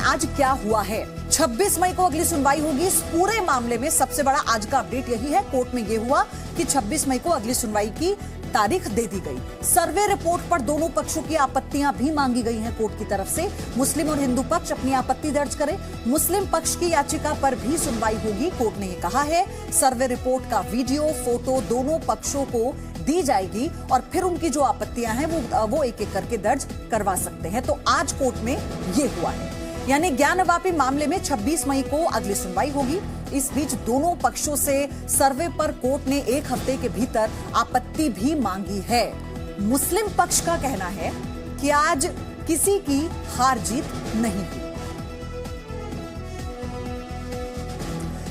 आज क्या हुआ है। 26 मई को अगली सुनवाई होगी। इस पूरे मामले में सबसे बड़ा आज का अपडेट यही है, कोर्ट में यह हुआ कि 26 मई को अगली सुनवाई की तारीख दे दी गई। सर्वे रिपोर्ट पर दोनों पक्षों की आपत्तियां भी मांगी गई हैं कोर्ट की तरफ से। मुस्लिम और हिंदू पक्ष अपनी आपत्ति दर्ज करें। मुस्लिम पक्ष की याचिका पर भी सुनवाई होगी। कोर्ट ने यह कहा है सर्वे रिपोर्ट का वीडियो, फोटो दोनों पक्षों को दी जाएगी और फिर उनकी जो आपत्तियां हैं वो एक एक करके दर्ज करवा सकते हैं। तो आज कोर्ट में यह हुआ है, यानी ज्ञानवापी मामले में 26 मई को अगली सुनवाई होगी। इस बीच दोनों पक्षों से सर्वे पर कोर्ट ने 1 हफ्ते के भीतर आपत्ति भी मांगी है। मुस्लिम पक्ष का कहना है कि आज किसी की हार जीत नहीं हुई।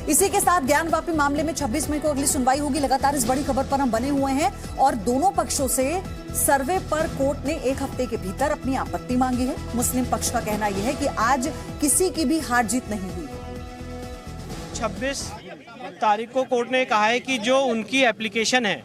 इसी के साथ ज्ञानवापी मामले में 26 मई को अगली सुनवाई होगी। लगातार इस बड़ी खबर पर हम बने हुए हैं और दोनों पक्षों से सर्वे पर कोर्ट ने 1 हफ्ते के भीतर अपनी आपत्ति मांगी है। मुस्लिम पक्ष का कहना यह है कि आज किसी की भी हार जीत नहीं हुई। 26 तारीख को कोर्ट ने कहा है कि जो उनकी एप्लीकेशन है,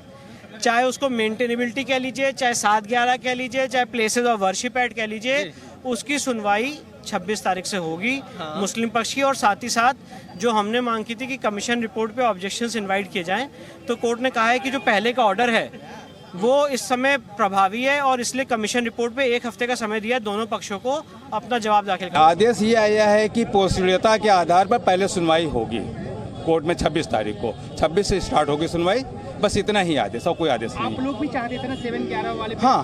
चाहे उसको मेंटेनेबिलिटी कह लीजिए, चाहे 7/11 कह लीजिए, चाहे प्लेसेस ऑफ वर्शिप एक्ट कह लीजिए, उसकी सुनवाई 26 तारीख से होगी मुस्लिम पक्ष की। और साथ ही साथ जो हमने मांग की थी कि कमीशन रिपोर्ट पे ऑब्जेक्शंस इनवाइट किए जाएं, तो कोर्ट ने कहा है कि जो पहले का ऑर्डर है वो इस समय प्रभावी है और इसलिए कमीशन रिपोर्ट पे 1 हफ्ते का समय दिया है दोनों पक्षों को अपना जवाब दाखिल करने। आदेश ये आया है कि पोस्टुलेता के आधार पर पहले सुनवाई होगी कोर्ट में 26 तारीख को। 26 से स्टार्ट होगी सुनवाई, बस इतना ही आदेश और कोई आदेश नहीं। आप लोग भी चाहते थे ना 7/11 वाले? हाँ,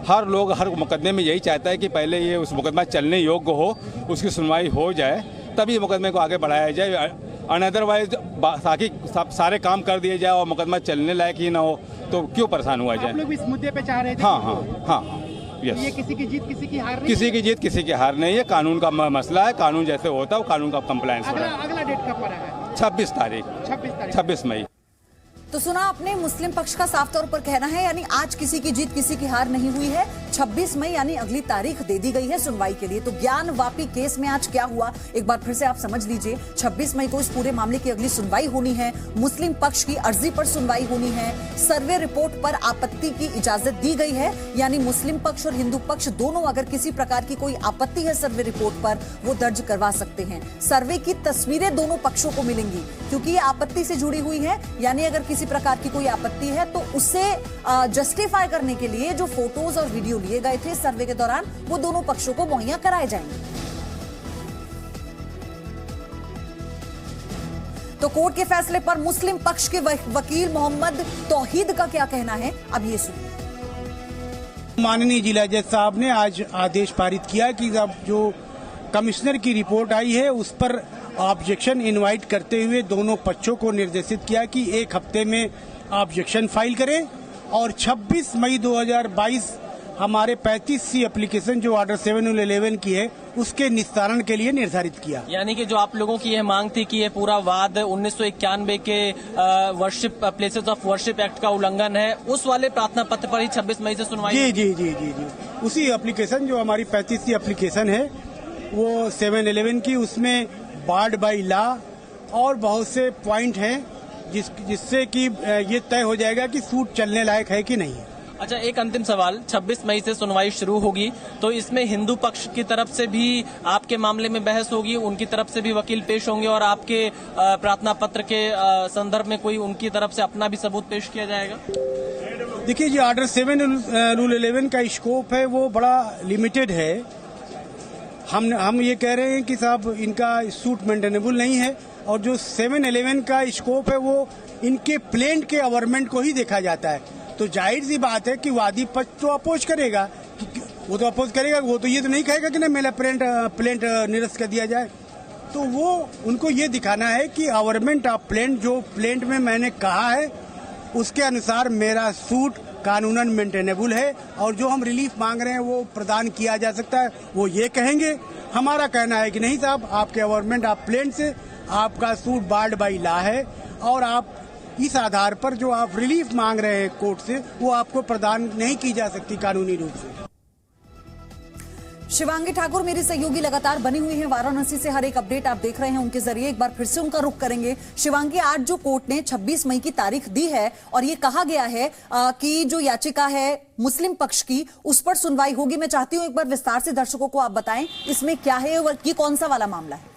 हर लोग हर मुकदमे में यही चाहता है कि पहले ये उस मुकदमा चलने योग्य हो, उसकी सुनवाई हो जाए, तभी मुकदमे को आगे बढ़ाया जाए। अनअदरवाइज बाकी सारे काम कर दिए जाए और मुकदमा चलने लायक ही ना हो तो क्यों परेशान हुआ जाए। आप लोग भी इस मुद्दे पे चाह रहे थे? हाँ, यस। ये किसी की जीत किसी की हार नहीं? किसी की जीत किसी की हार नहीं है। कानून का मसला है, कानून जैसे होता है कानून का कंप्लायंस हो रहा है। अगला डेट कब पड़ा है? 26 तारीख 26 मई। तो सुना आपने, मुस्लिम पक्ष का साफ तौर पर कहना है यानी आज किसी की जीत किसी की हार नहीं हुई है। 26 मई यानी अगली तारीख दे दी गई है सुनवाई के लिए। तो ज्ञानवापी केस में आज क्या हुआ एक बार फिर से आप समझ लीजिए। 26 मई को इस पूरे मामले की अगली सुनवाई होनी है। मुस्लिम पक्ष की अर्जी पर सुनवाई होनी है। सर्वे रिपोर्ट पर आपत्ति की इजाजत दी गई है, यानी मुस्लिम पक्ष और हिंदू पक्ष दोनों अगर किसी प्रकार की कोई आपत्ति है सर्वे रिपोर्ट पर वो दर्ज करवा सकते हैं। सर्वे की तस्वीरें दोनों पक्षों को मिलेंगी क्योंकि ये आपत्ति से जुड़ी हुई है, यानी अगर किसी प्रकार की कोई आपत्ति है तो उसे जस्टिफाई करने के लिए जो फोटोज और वीडियो लिए गए थे सर्वे के दौरान वो दोनों पक्षों को मुहैया कराए जाएंगे। तो कोर्ट के फैसले पर मुस्लिम पक्ष के वकील मोहम्मद तौहीद का क्या कहना है, अब ये सुनिए। माननीय जिला जज साहब ने आज आदेश पारित किया कि अब जो कमिश्नर की रिपोर्ट आई है उस पर ऑब्जेक्शन इनवाइट करते हुए दोनों पक्षों को निर्देशित किया कि 1 हफ्ते में ऑब्जेक्शन फाइल करें और 26 मई 2022 हमारे 35C एप्लीकेशन जो ऑर्डर 7/11 की है उसके निस्तारण के लिए निर्धारित किया। यानी कि जो आप लोगों की यह मांग थी कि ये पूरा वाद 1991 के worship places of worship act का उल्लंघन है, उस वाले प्रार्थना पत्र पर ही 26 मई से सुनवाई। जी, उसी एप्लीकेशन जो हमारी 35C एप्लीकेशन है वो 7/11 की, उसमें बार्ड बाई लॉ और बहुत से पॉइंट हैं जिससे कि ये तय हो जाएगा कि सूट चलने लायक है कि नहीं है। अच्छा, एक अंतिम सवाल, 26 मई से सुनवाई शुरू होगी तो इसमें हिंदू पक्ष की तरफ से भी आपके मामले में बहस होगी, उनकी तरफ से भी वकील पेश होंगे और आपके प्रार्थना पत्र के संदर्भ में कोई उनकी तरफ से अपना भी सबूत पेश किया जाएगा? देखिए, जो ऑर्डर 7/11 का स्कोप है वो बड़ा लिमिटेड है। हम ये कह रहे हैं कि साहब इनका सूट मेंटेनेबल नहीं है और जो 7/11 का स्कोप है वो इनके प्लेंट के अवरमेंट को ही देखा जाता है। तो जाहिर सी बात है कि वादी पक्ष तो अपोज करेगा, वो तो ये तो नहीं कहेगा कि ना मेरा प्लेंट निरस्त कर दिया जाए। तो वो उनको ये दिखाना है कि अवरमेंट ऑफ प्लेंट जो प्लेंट में मैंने कहा है उसके अनुसार मेरा सूट कानूनन मेंटेनेबल है और जो हम रिलीफ मांग रहे हैं वो प्रदान किया जा सकता है, वो ये कहेंगे। हमारा कहना है कि नहीं साहब, आपके गवर्नमेंट ऑफ प्लेन से आपका सूट बार्ड बाई लॉ है और आप इस आधार पर जो आप रिलीफ मांग रहे हैं कोर्ट से वो आपको प्रदान नहीं की जा सकती कानूनी रूप से। शिवांगी ठाकुर मेरी सहयोगी लगातार बनी हुई हैं वाराणसी से। हर एक अपडेट आप देख रहे हैं उनके जरिए। एक बार फिर से उनका रुख करेंगे। शिवांगी, आज जो कोर्ट ने 26 मई की तारीख दी है और ये कहा गया है कि जो याचिका है मुस्लिम पक्ष की, उस पर सुनवाई होगी। मैं चाहती हूं एक बार विस्तार से दर्शकों को आप बताएं इसमें क्या है और ये कौन सा वाला मामला है।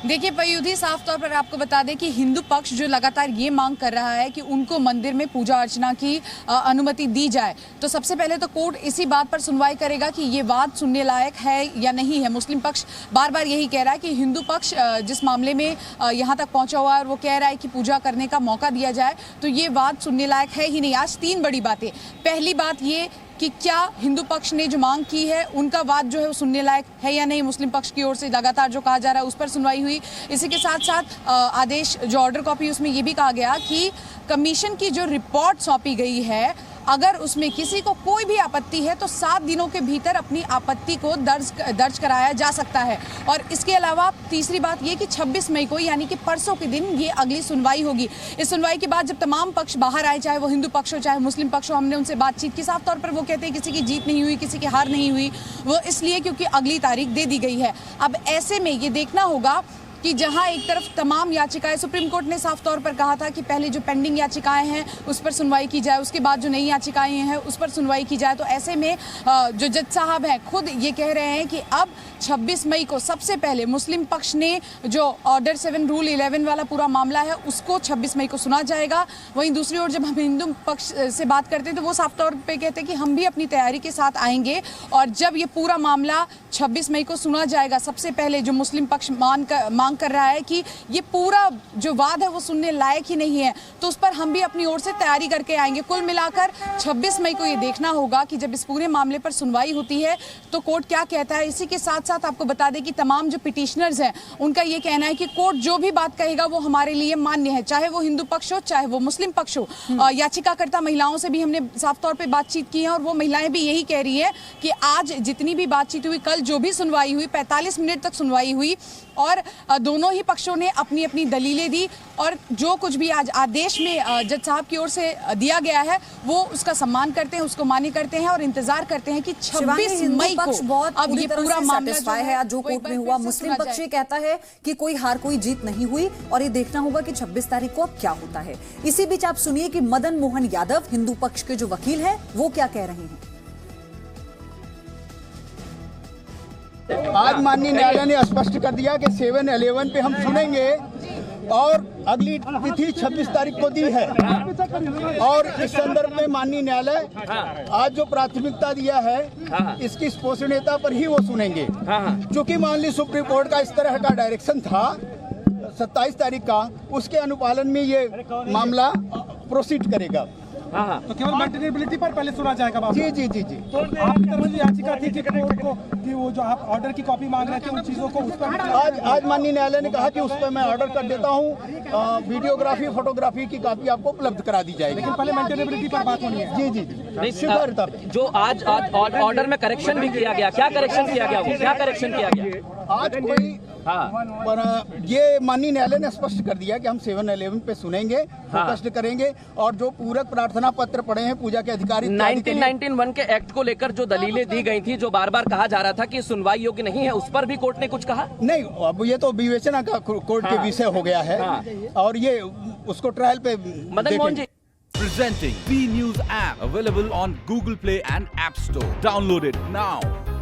देखिए पयुधी, साफ तौर पर आपको बता दें कि हिंदू पक्ष जो लगातार ये मांग कर रहा है कि उनको मंदिर में पूजा अर्चना की अनुमति दी जाए, तो सबसे पहले तो कोर्ट इसी बात पर सुनवाई करेगा कि ये वाद सुनने लायक है या नहीं है। मुस्लिम पक्ष बार बार यही कह रहा है कि हिंदू पक्ष जिस मामले में यहाँ तक पहुंचा हुआ है और वो कह रहा है कि पूजा करने का मौका दिया जाए, तो ये वाद सुनने लायक है ही नहीं। आज 3 बड़ी बातें। पहली बात ये कि क्या हिंदू पक्ष ने जो मांग की है उनका वाद जो है वो सुनने लायक है या नहीं। मुस्लिम पक्ष की ओर से लगातार जो कहा जा रहा है उस पर सुनवाई हुई। इसी के साथ साथ आदेश जो ऑर्डर कॉपी, उसमें ये भी कहा गया कि कमीशन की जो रिपोर्ट सौंपी गई है, अगर उसमें किसी को कोई भी आपत्ति है तो 7 दिनों के भीतर अपनी आपत्ति को दर्ज कराया जा सकता है। और इसके अलावा तीसरी बात ये कि 26 मई को यानी कि परसों के दिन ये अगली सुनवाई होगी। इस सुनवाई के बाद जब तमाम पक्ष बाहर आए, चाहे वो हिंदू पक्ष हो चाहे मुस्लिम पक्ष हो, हमने उनसे बातचीत की। साफ तौर पर वो कहते हैं किसी की जीत नहीं हुई, किसी की हार नहीं हुई, वो इसलिए क्योंकि अगली तारीख दे दी गई है। अब ऐसे में ये देखना होगा कि जहां एक तरफ तमाम याचिकाएं, सुप्रीम कोर्ट ने साफ तौर पर कहा था कि पहले जो पेंडिंग याचिकाएं हैं उस पर सुनवाई की जाए, उसके बाद जो नई याचिकाएं हैं उस पर सुनवाई की जाए। तो ऐसे में जो जज साहब हैं खुद ये कह रहे हैं कि अब 26 मई को सबसे पहले मुस्लिम पक्ष ने जो ऑर्डर 7 रूल 11 वाला पूरा मामला है उसको 26 मई को सुना जाएगा। वहीं दूसरी ओर जब हम हिंदू पक्ष से बात करते हैं तो वो साफ तौर पे कहते हैं कि हम भी अपनी तैयारी के साथ आएंगे और जब ये पूरा मामला 26 मई को सुना जाएगा, सबसे पहले जो मुस्लिम पक्ष मांग कर रहा है कि ये पूरा जो वाद है वो सुनने लायक ही नहीं है, तो उस पर हम भी अपनी ओर से तैयारी करके आएंगे। कुल मिलाकर 26 मई को ये देखना होगा कि जब इस पूरे मामले पर सुनवाई होती है तो कोर्ट क्या कहता है। इसी के साथ साथ आपको बता दें कि तमाम जो पिटिशनर्स हैं उनका ये कहना है कि कोर्ट जो भी बात कहेगा वो हमारे लिए मान्य है, चाहे वो हिंदू पक्ष हो चाहे वो मुस्लिम पक्ष हो। याचिकाकर्ता महिलाओं से भी हमने साफ तौर पर बातचीत की है और वो महिलाएं भी यही कह रही है कि आज जितनी भी बातचीत हुई, कल जो भी सुनवाई हुई, 45 मिनट तक सुनवाई हुई और दोनों ही पक्षों ने अपनी अपनी दलीलें दी और जो कुछ भी आज आदेश में जज साहब की ओर से दिया गया है वो उसका सम्मान करते हैं, उसको मान्य करते हैं और इंतजार करते हैं कि 26 मई को अब ये पूरा मामला है जो कोर्ट में हुआ। मुस्लिम पक्ष ये कहता है कि कोई हार कोई जीत नहीं हुई और ये देखना होगा कि 26 तारीख को अब क्या होता है। इसी बीच आप सुनिए कि मदन मोहन यादव हिंदू पक्ष के जो वकील हैं वो क्या कह रहे हैं। आज माननीय न्यायालय ने स्पष्ट कर दिया कि 7/11 पे हम सुनेंगे और अगली तिथि 26 तारीख को दी है और इस संदर्भ में माननीय न्यायालय आज जो प्राथमिकता दिया है इसकी स्पोषणीयता पर ही वो सुनेंगे। चूंकि माननीय सुप्रीम कोर्ट का इस तरह का डायरेक्शन था 27 तारीख का, उसके अनुपालन में ये मामला प्रोसीड करेगा। तो केवल मेंटेनेबिलिटी पर पहले सुना जाएगा बाबू। जी जी जी जी। तो आपकी तरफ से याचिका थी कि कोर्ट को कि वो जो आप ऑर्डर की कॉपी मांग रहे थे उन चीजों को उस पर आज माननीय न्यायालय ने कहा कि उस पर मैं ऑर्डर कर देता हूँ, वीडियोग्राफी फोटोग्राफी की कॉपी आपको उपलब्ध करा दी जाएगी। लेकिन पहले मेंटेनेबिलिटी पर बात होनी है। जी जी जी। जो आज ऑर्डर में करेक्शन भी किया गया, क्या करेक्शन किया गया, वो क्या करेक्शन किया गया आज कोई पर ये माननीय न्यायालय ने स्पष्ट कर दिया कि हम 7/11 पे सुनेंगे, फोकस्ड करेंगे और जो पूरक प्रार्थना पत्र पड़े हैं पूजा के अधिकारी 1991 के एक्ट को लेकर जो दलीलें दी गई थी, जो बार बार कहा जा रहा था कि सुनवाई योग्य नहीं है, उस पर भी कोर्ट ने कुछ कहा नहीं। अब ये तो विवेचना का कोर्ट के विषय हो गया है और ये उसको ट्रायल पे Madan Mohan ji. Presenting B News app available on Google Play and App Store. Download it now.